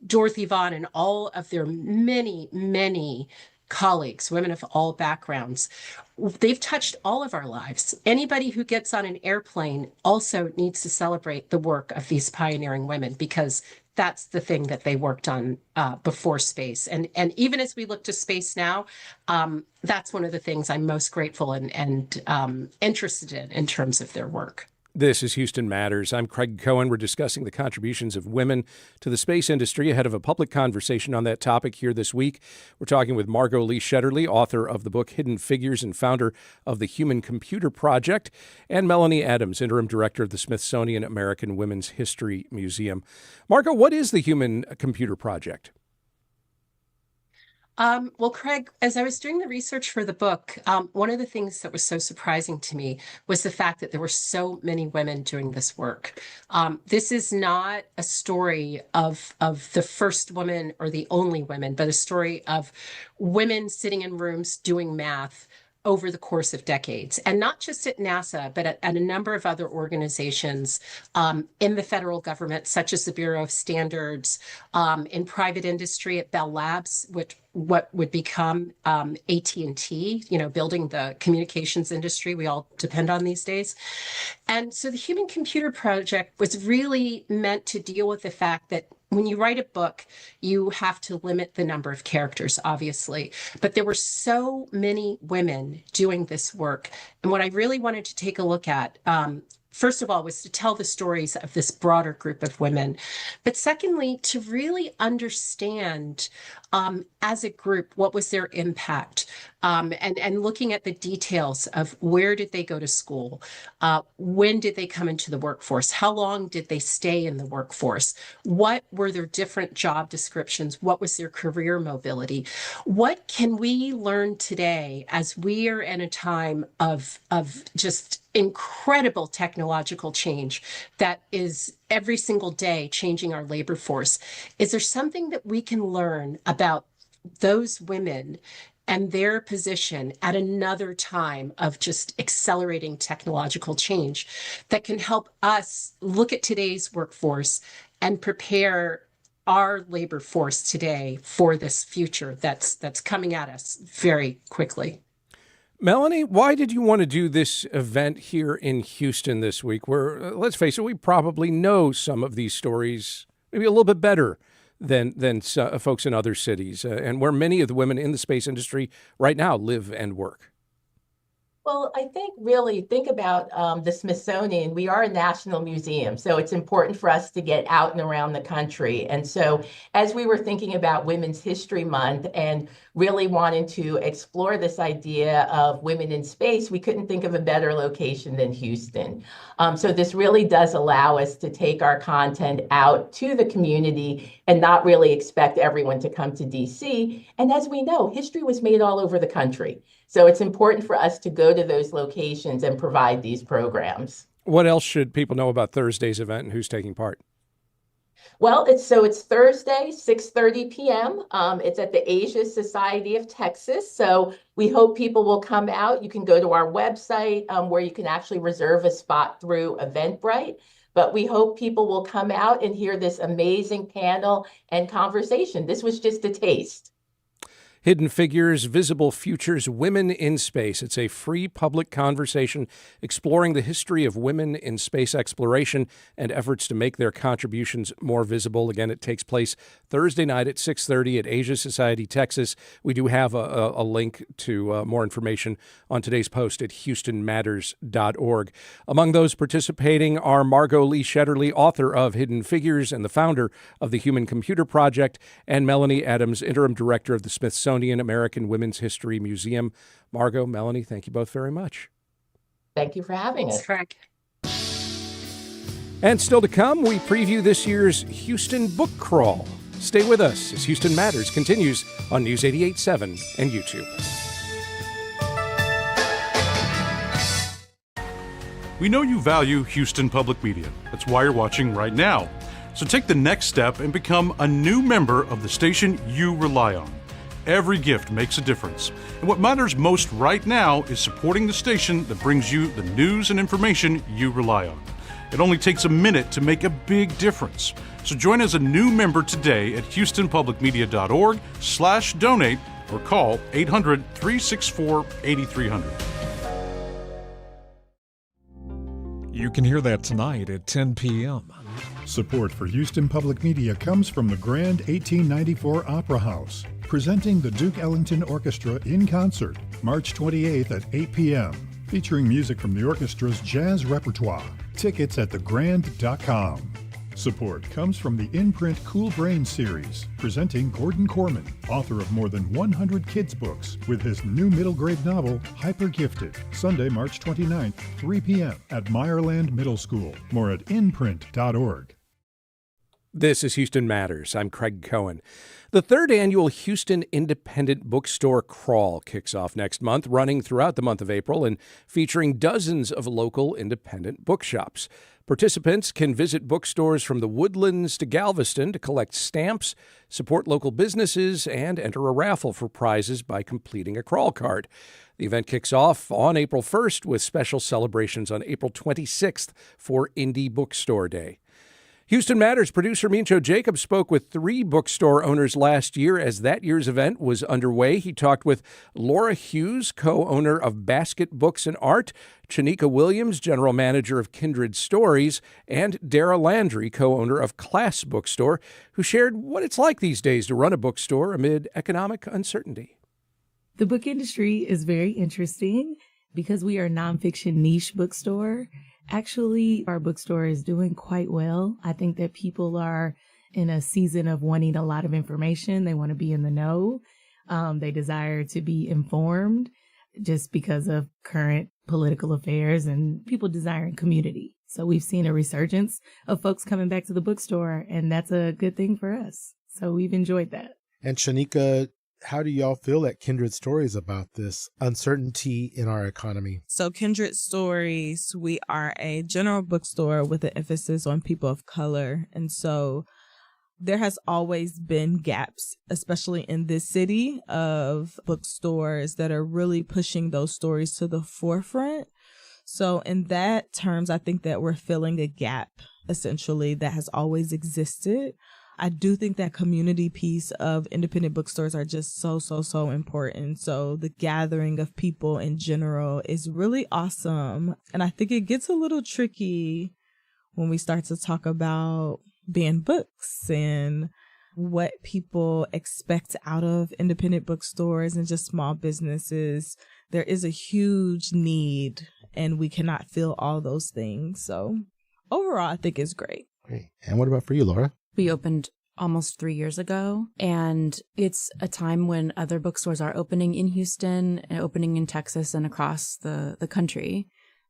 Dorothy Vaughan, and all of their many, many colleagues, women of all backgrounds. They've touched all of our lives. Anybody who gets on an airplane also needs to celebrate the work of these pioneering women because that's the thing that they worked on before space. And even as we look to space now, that's one of the things I'm most grateful and interested in terms of their work. This is Houston Matters. I'm Craig Cohen. We're discussing the contributions of women to the space industry ahead of a public conversation on that topic here this week. We're talking with Margot Lee Shetterly, author of the book Hidden Figures and founder of the Human Computer Project, and Melanie Adams, interim director of the Smithsonian American Women's History Museum. Margot, what is the Human Computer Project? Well, Craig, as I was doing the research for the book, one of the things that was so surprising to me was the fact that there were so many women doing this work. This is not a story of the first woman or the only women, but a story of women sitting in rooms doing math over the course of decades, and not just at NASA, but at a number of other organizations in the federal government, such as the Bureau of Standards, in private industry at Bell Labs, what would become AT&T, building the communications industry we all depend on these days. And so the Human Computer Project was really meant to deal with the fact that when you write a book, you have to limit the number of characters, obviously. But there were so many women doing this work. And what I really wanted to take a look at, first of all, was to tell the stories of this broader group of women. But secondly, to really understand as a group, what was their impact? And looking at the details of where did they go to school? When did they come into the workforce? How long did they stay in the workforce? What were their different job descriptions? What was their career mobility? What can we learn today as we are in a time of just incredible technological change that is every single day changing our labor force? Is there something that we can learn about those women and their position at another time of just accelerating technological change that can help us look at today's workforce and prepare our labor force today for this future that's coming at us very quickly? Melanie, why did you want to do this event here in Houston this week where, let's face it, we probably know some of these stories maybe a little bit better than folks in other cities and where many of the women in the space industry right now live and work? Well, I think really think about the Smithsonian. We are a national museum, so it's important for us to get out and around the country. And so as we were thinking about Women's History Month and really wanting to explore this idea of women in space, we couldn't think of a better location than Houston. So this really does allow us to take our content out to the community and not really expect everyone to come to DC. And as we know, history was made all over the country. So it's important for us to go to those locations and provide these programs. What else should people know about Thursday's event and who's taking part? Well, it's Thursday, 6:30 p.m. It's at the Asia Society of Texas. So we hope people will come out. You can go to our website where you can actually reserve a spot through Eventbrite. But we hope people will come out and hear this amazing panel and conversation. This was just a taste. Hidden Figures, Visible Futures, Women in Space. It's a free public conversation exploring the history of women in space exploration and efforts to make their contributions more visible. Again, it takes place Thursday night at 6:30 at Asia Society, Texas. We do have a link to more information on today's post at houstonmatters.org. Among those participating are Margot Lee Shetterly, author of Hidden Figures and the founder of the Human Computer Project, and Melanie Adams, interim director of the Smithsonian American Women's History Museum. Margot, Melanie, thank you both very much. Thank you for having us. Frank. And still to come, we preview this year's Houston Book Crawl. Stay with us as Houston Matters continues on News 88.7 and YouTube. We know you value Houston Public Media. That's why you're watching right now. So take the next step and become a new member of the station you rely on. Every gift makes a difference. And what matters most right now is supporting the station that brings you the news and information you rely on. It only takes a minute to make a big difference. So join as a new member today at houstonpublicmedia.org/donate or call 800-364-8300. You can hear that tonight at 10 p.m. Support for Houston Public Media comes from the Grand 1894 Opera House, presenting the Duke Ellington Orchestra in concert, March 28th at 8 p.m., featuring music from the orchestra's jazz repertoire. Tickets at thegrand.com. Support comes from the Imprint Cool Brain series, presenting Gordon Corman, author of more than 100 kids' books, with his new middle grade novel, Hyper Gifted, Sunday, March 29th, 3 p.m. at Meyerland Middle School. More at imprint.org. This is Houston Matters. I'm Craig Cohen. The third annual Houston Independent Bookstore Crawl kicks off next month, running throughout the month of April and featuring dozens of local independent bookshops. Participants can visit bookstores from the Woodlands to Galveston to collect stamps, support local businesses, and enter a raffle for prizes by completing a crawl card. The event kicks off on April 1st with special celebrations on April 26th for Indie Bookstore Day. Houston Matters producer Mincho Jacobs spoke with 3 bookstore owners last year as that year's event was underway. He talked with Laura Hughes, co-owner of Basket Books and Art, Chanika Williams, general manager of Kindred Stories, and Dara Landry, co-owner of Class Bookstore, who shared what it's like these days to run a bookstore amid economic uncertainty. The book industry is very interesting because we are a nonfiction niche bookstore. Actually, our bookstore is doing quite well. I think that people are in a season of wanting a lot of information. They want to be in the know. They desire to be informed just because of current political affairs and people desiring community. So we've seen a resurgence of folks coming back to the bookstore, and that's a good thing for us. So we've enjoyed that. And Chanika, how do y'all feel at Kindred Stories about this uncertainty in our economy? So Kindred Stories, we are a general bookstore with an emphasis on people of color. And so there has always been gaps, especially in this city, of bookstores that are really pushing those stories to the forefront. So in that terms, I think that we're filling a gap, essentially, that has always existed. I do think that community piece of independent bookstores are just so important. So the gathering of people in general is really awesome. And I think it gets a little tricky when we start to talk about banned books and what people expect out of independent bookstores and just small businesses. There is a huge need, and we cannot fill all those things. So overall, I think it's great. Great. And what about for you, Laura? We opened almost 3 years ago, and it's a time when other bookstores are opening in Houston and opening in Texas and across the country.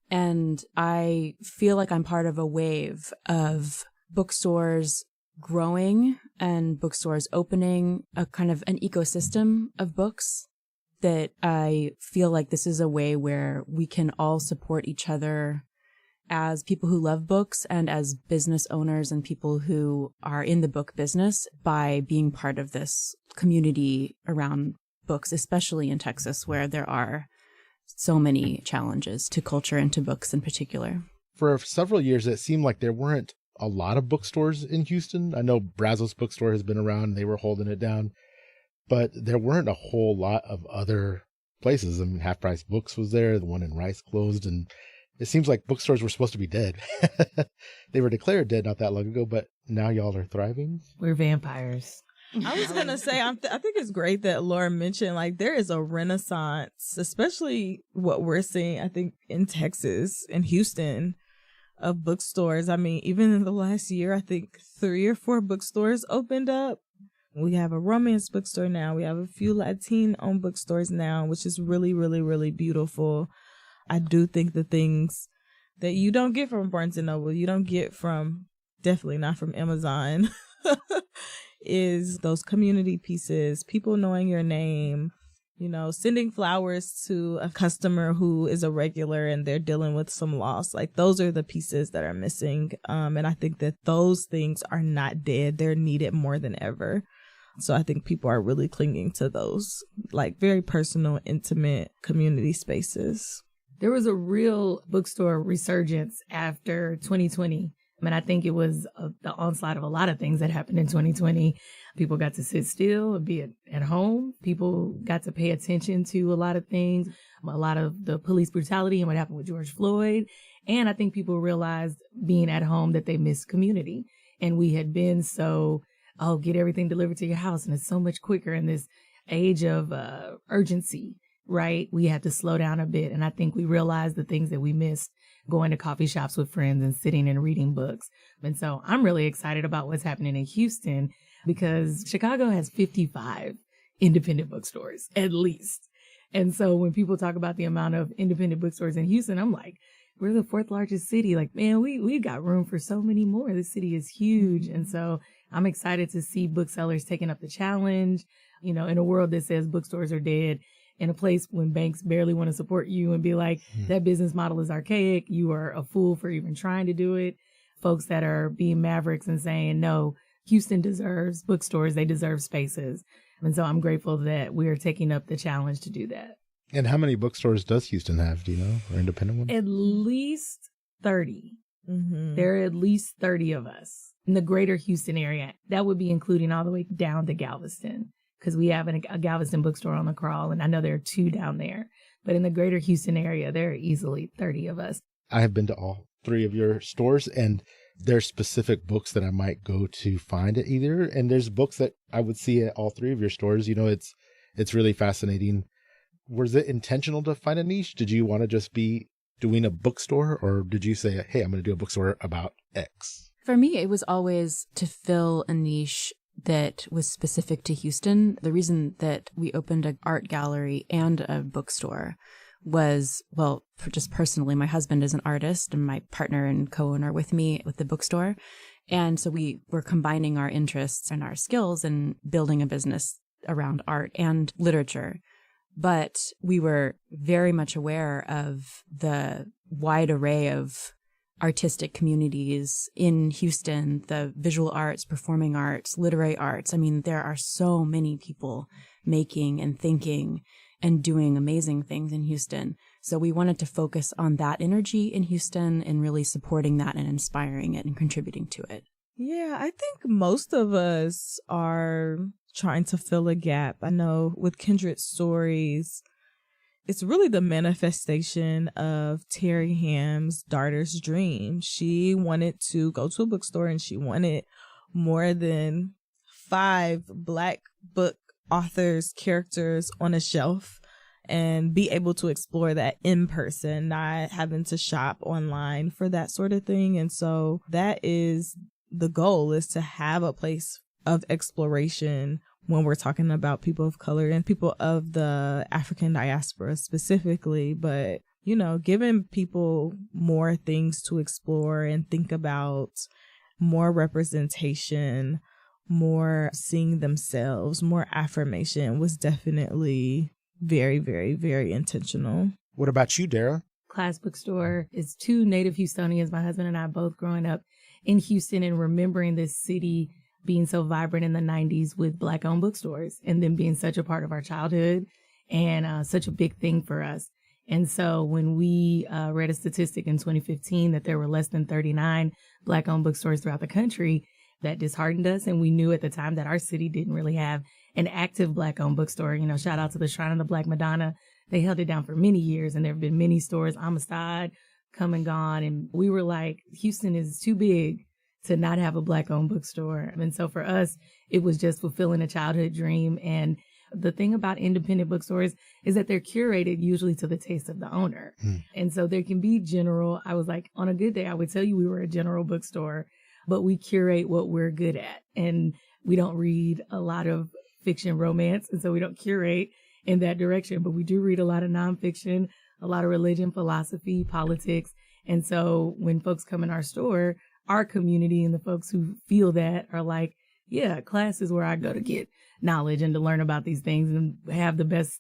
And I feel like I'm part of a wave of bookstores growing and bookstores opening, a kind of an ecosystem of books, that I feel like this is a way where we can all support each other as people who love books and as business owners and people who are in the book business by being part of this community around books, especially in Texas, where there are so many challenges to culture and to books in particular. For several years, it seemed like there weren't a lot of bookstores in Houston. I know Brazos Bookstore has been around. They were holding it down. But there weren't a whole lot of other places. I mean, Half Price Books was there. The one in Rice closed. And it seems like bookstores were supposed to be dead. They were declared dead not that long ago, but now y'all are thriving. We're vampires. I was going to say, I think it's great that Laura mentioned, like, there is a renaissance, especially what we're seeing, I think, in Texas and Houston, of bookstores. I mean, even in the last year, I think 3 or 4 bookstores opened up. We have a romance bookstore now. We have a few Latin-owned bookstores now, which is really, really, really beautiful. I do think the things that you don't get from Barnes & Noble, you don't get from, definitely not from Amazon, is those community pieces, people knowing your name, sending flowers to a customer who is a regular and they're dealing with some loss. Like, those are the pieces that are missing. And I think that those things are not dead. They're needed more than ever. So I think people are really clinging to those, like, very personal, intimate community spaces. There was a real bookstore resurgence after 2020. I mean, I think it was the onslaught of a lot of things that happened in 2020. People got to sit still and be at home. People got to pay attention to a lot of things, a lot of the police brutality and what happened with George Floyd. And I think people realized being at home that they missed community. And we had been so, get everything delivered to your house. And it's so much quicker in this age of urgency, right? We had to slow down a bit. And I think we realized the things that we missed, going to coffee shops with friends and sitting and reading books. And so I'm really excited about what's happening in Houston, because Chicago has 55 independent bookstores, at least. And so when people talk about the amount of independent bookstores in Houston, I'm like, we're the 4th largest city. Like, man, we've got room for so many more. The city is huge. And so I'm excited to see booksellers taking up the challenge, in a world that says bookstores are dead, in a place when banks barely want to support you and be like, that business model is archaic. You are a fool for even trying to do it. Folks that are being mavericks and saying, no, Houston deserves bookstores. They deserve spaces. And so I'm grateful that we are taking up the challenge to do that. And how many bookstores does Houston have, do you know, or independent ones? At least 30. Mm-hmm. There are at least 30 of us in the greater Houston area. That would be including all the way down to Galveston, because we have a Galveston bookstore on the Crawl, and I know there are 2 down there. But in the greater Houston area, there are easily 30 of us. I have been to all 3 of your stores, and there's specific books that I might go to find at either. And there's books that I would see at all 3 of your stores. It's really fascinating. Was it intentional to find a niche? Did you want to just be doing a bookstore, or did you say, hey, I'm going to do a bookstore about X? For me, it was always to fill a niche that was specific to Houston. The reason that we opened an art gallery and a bookstore was, well, just personally, my husband is an artist and my partner and co-owner with me with the bookstore. And so we were combining our interests and our skills and building a business around art and literature. But we were very much aware of the wide array of artistic communities in Houston, the visual arts, performing arts, literary arts. I mean, there are so many people making and thinking and doing amazing things in Houston. So we wanted to focus on that energy in Houston and really supporting that and inspiring it and contributing to it. Yeah, I think most of us are trying to fill a gap. I know with Kindred Stories, it's really the manifestation of Terry Ham's daughter's dream. She wanted to go to a bookstore and she wanted more than 5 Black book authors, characters on a shelf, and be able to explore that in person, not having to shop online for that sort of thing. And so that is the goal, is to have a place of exploration when we're talking about people of color and people of the African diaspora specifically. But, you know, giving people more things to explore and think about, more representation, more seeing themselves, more affirmation was definitely very, very, very intentional. What about you, Dara? Class Bookstore is 2 native Houstonians, my husband and I, both growing up in Houston and remembering this city being so vibrant in the 90s with Black-owned bookstores, and then being such a part of our childhood and such a big thing for us. And so when we read a statistic in 2015 that there were less than 39 Black-owned bookstores throughout the country, that disheartened us. And we knew at the time that our city didn't really have an active Black-owned bookstore. You know, shout out to the Shrine of the Black Madonna. They held it down for many years, and there have been many stores, Amistad, come and gone. And we were like, Houston is too big to not have a Black-owned bookstore. And so for us, it was just fulfilling a childhood dream. And the thing about independent bookstores is that they're curated usually to the taste of the owner. And so there can be general. I was like, on a good day, I would tell you we were a general bookstore, but we curate what we're good at. And we don't read a lot of fiction romance, and so we don't curate in that direction. But we do read a lot of nonfiction, a lot of religion, philosophy, politics. And so when folks come in our store, our community and the folks who feel that are like, yeah, class is where I go to get knowledge and to learn about these things and have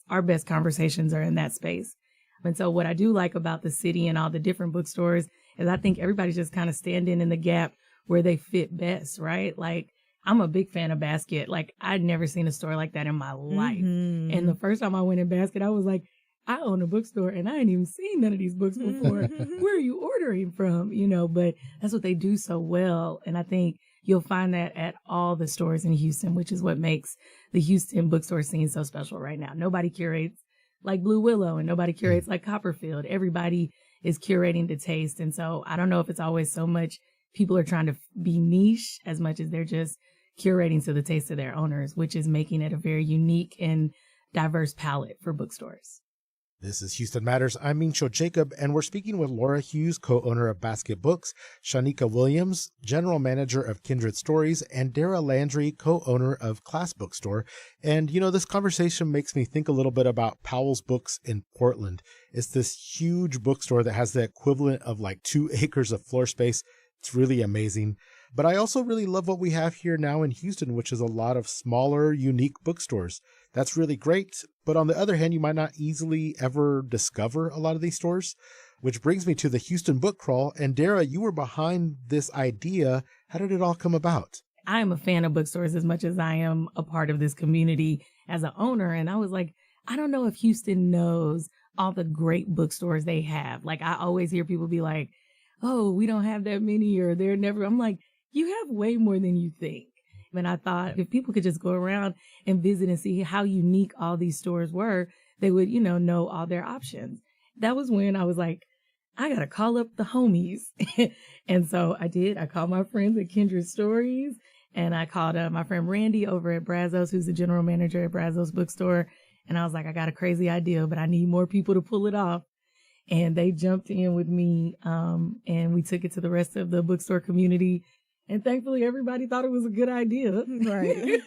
our best conversations are in that space. And so what I do like about the city and all the different bookstores is I think everybody's just kind of standing in the gap where they fit best, right? Like, I'm a big fan of Basket. Like, I'd never seen a store like that in my life. And the first time I went in Basket, I was like, I own a bookstore and I ain't even seen none of these books before. Where are you ordering from? You know, but that's what they do so well. And I think you'll find that at all the stores in Houston, which is what makes the Houston bookstore scene so special right now. Nobody curates like Blue Willow and nobody curates like Copperfield. Everybody is curating to taste. And so I don't know if it's always so much people are trying to be niche as much as they're just curating to the taste of their owners, which is making it a very unique and diverse palette for bookstores. This is Houston Matters. I'm Mincho Jacob, and we're speaking with Laura Hughes, co-owner of Basket Books, Shanika Williams, general manager of Kindred Stories, and Dara Landry, co-owner of Class Bookstore. And, you know, this conversation makes me think a little bit about Powell's Books in Portland. It's this huge bookstore that has the equivalent of like 2 acres of floor space. It's really amazing. But I also really love what we have here now in Houston, which is a lot of smaller, unique bookstores. That's really great. But on the other hand, you might not easily ever discover a lot of these stores, which brings me to the Houston Book Crawl. And Dara, you were behind this idea. How did it all come about? I am a fan of bookstores as much as I am a part of this community as an owner. And I was like, I don't know if Houston knows all the great bookstores they have. Like, I always hear people be like, oh, we don't have that many, or they're never. I'm like, you have way more than you think. And I thought if people could just go around and visit and see how unique all these stores were, they would, you know all their options. That was when I was like, I got to call up the homies. And so I did. I called my friends at Kindred Stories, and I called my friend Randy over at Brazos, who's the general manager at Brazos Bookstore. And I was like, I got a crazy idea, but I need more people to pull it off. And they jumped in with me, and we took it to the rest of the bookstore community. And thankfully, everybody thought it was a good idea. Right.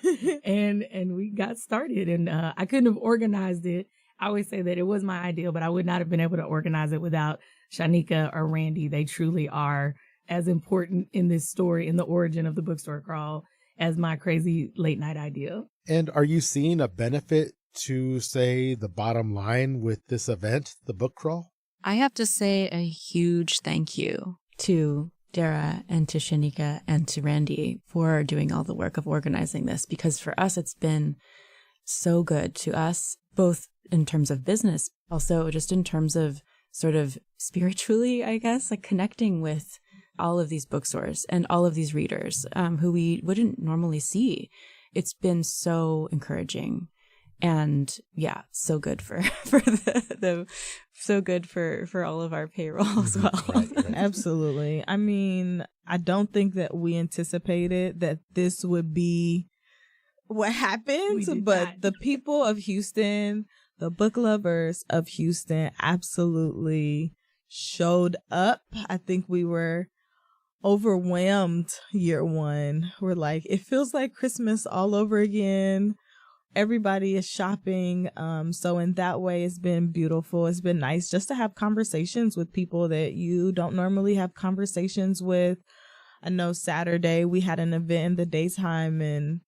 and we got started. And I couldn't have organized it. I always say that it was my idea, but I would not have been able to organize it without Shanika or Randy. They truly are as important in this story, in the origin of the Bookstore Crawl, as my crazy late night idea. And are you seeing a benefit to, say, the bottom line with this event, the Book Crawl? I have to say a huge thank you to Dara and to Shanika and to Randy for doing all the work of organizing this, because for us, it's been so good to us, both in terms of business, also just in terms of sort of spiritually, I guess, like connecting with all of these bookstores and all of these readers who we wouldn't normally see. It's been so encouraging. And yeah, so good for the so good for all of our payroll as well. Right. Absolutely. I mean, I don't think that we anticipated that this would be what happened, but the people of Houston, the book lovers of Houston absolutely showed up. I think we were overwhelmed year one. We're like, it feels like Christmas all over again. Everybody is shopping. So in that way, it's been beautiful. It's been nice just to have conversations with people that you don't normally have conversations with. I know Saturday we had an event in the daytime and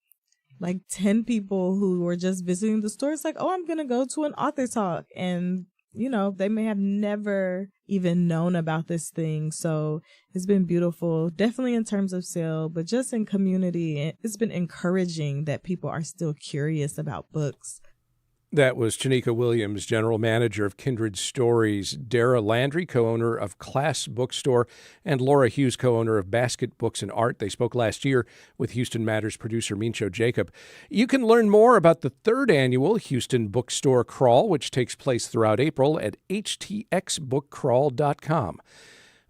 like 10 people who were just visiting the store. It's like, oh, I'm going to go to an author talk. And, you know, they may have never even known about this thing. So it's been beautiful, definitely in terms of sale, but just in community. It's been encouraging that people are still curious about books. That was Chanika Williams, General Manager of Kindred Stories, Dara Landry, co-owner of Class Bookstore, and Laura Hughes, co-owner of Basket Books and Art. They spoke last year with Houston Matters producer Mincho Jacob. You can learn more about the third annual Houston Bookstore Crawl, which takes place throughout April at htxbookcrawl.com.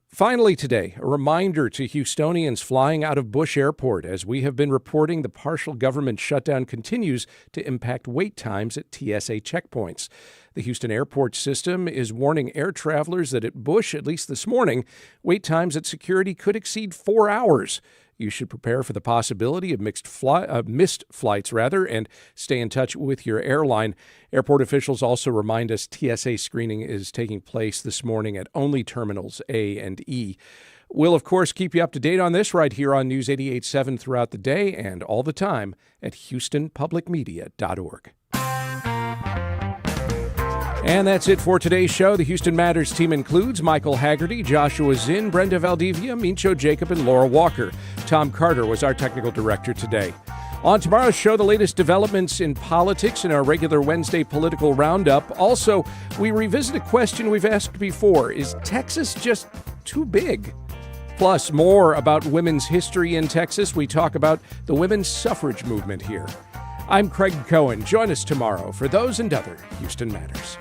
Finally today, a reminder to Houstonians flying out of Bush Airport. As we have been reporting, the partial government shutdown continues to impact wait times at TSA checkpoints. The Houston airport system is warning air travelers that at Bush, at least this morning, wait times at security could exceed 4 hours. You should prepare for the possibility of missed flights, and stay in touch with your airline. Airport officials also remind us TSA screening is taking place this morning at only terminals A and E. We'll, of course, keep you up to date on this right here on News 88.7 throughout the day and all the time at HoustonPublicMedia.org. And that's it for today's show. The Houston Matters team includes Michael Haggerty, Joshua Zinn, Brenda Valdivia, Mincho Jacob, and Laura Walker. Tom Carter was our technical director today. On tomorrow's show, the latest developments in politics in our regular Wednesday political roundup. Also, we revisit a question we've asked before. Is Texas just too big? Plus, more about women's history in Texas. We talk about the women's suffrage movement here. I'm Craig Cohen. Join us tomorrow for those and other Houston Matters.